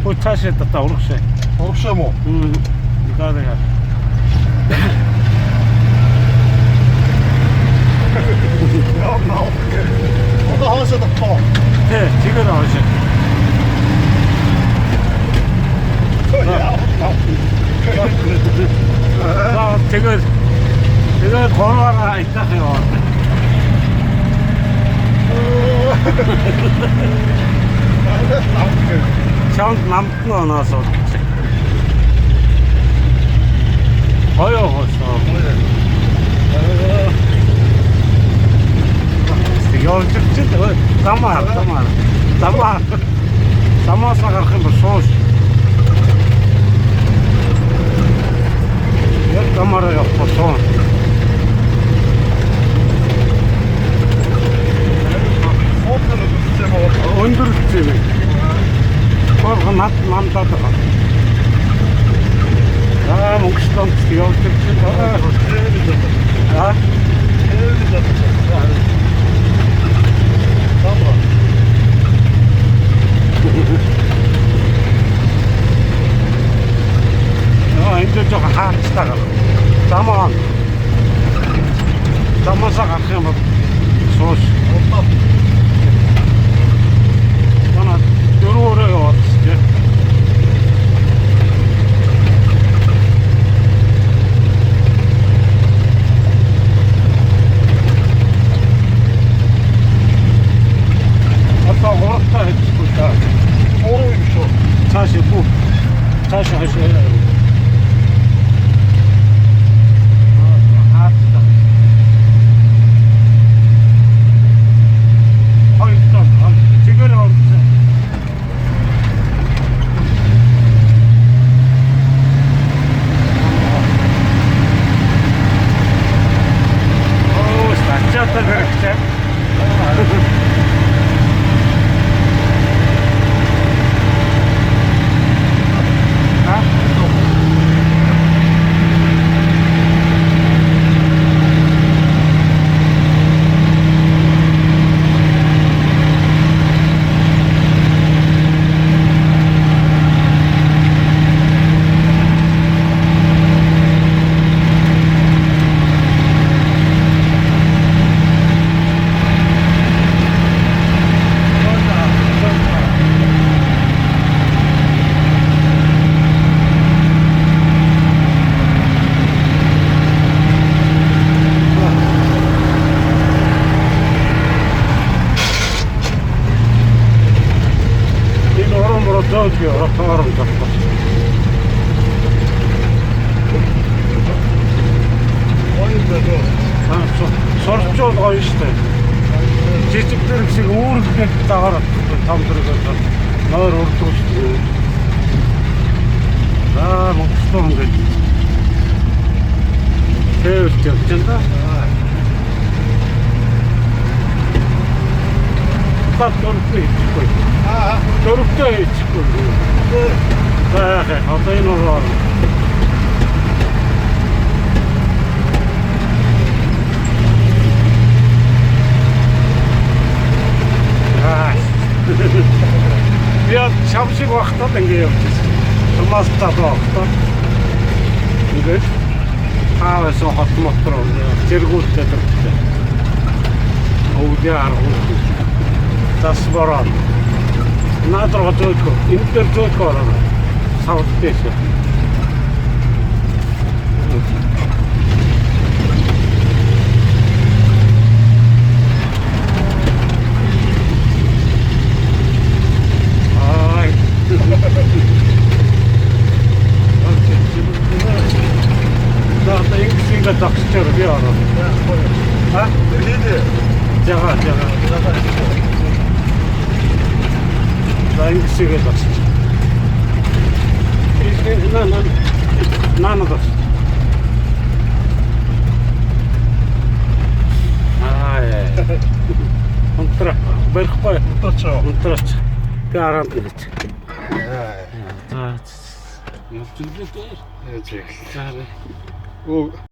Potasse da urukse. Urukse mu? Yukarıda ya. O da haşa da pa. He, 지금 하시. 자, 제가 걸어와라 있다 해요. Çant namtına nasıl? Hayır hoşça. Yolculukçu da tamam. Tamam sakarım bu sos. Yok kamera yok bu son. Öndürücü mi? Korkun namtadı. Ha, mukştan yolculukçu da. Ha? Tamam. 이제 좀 하치다가 잠만 사가면 소스 하나 들어오래요 진짜 아까 오락다 했고 다 Doğruymuş o. 다시 하셔야 돼요. Dövüyor, rahatlarım zaten. Sorupçu oldu işte. Çeşitleri kişi uğur gidip dağırarak tam duruyor. Ağır orta uçtu. Aa, mutlusun dedi. Tevhid yapacaksın da. Bak görüp de hiç koy. Görüp de hiç koy. Hatayın oraları. Biraz çabuk vakta denge yapacağız. Olmaz tabi vakta. Güzel. Hava soğuk motor oldu. Çirgut dedim. Oğudiyar oldu. Tasvaran. Надо только интернет корона. Саутпеси. Ай. Да, да, инксига так стервяно. А? Иди. Жага. Да, инксига так. На, так. Ай. Унтра, берхпай. Унтрач. Гарант гэж. За. Юу ч юм дээ. Ээж. За. Оо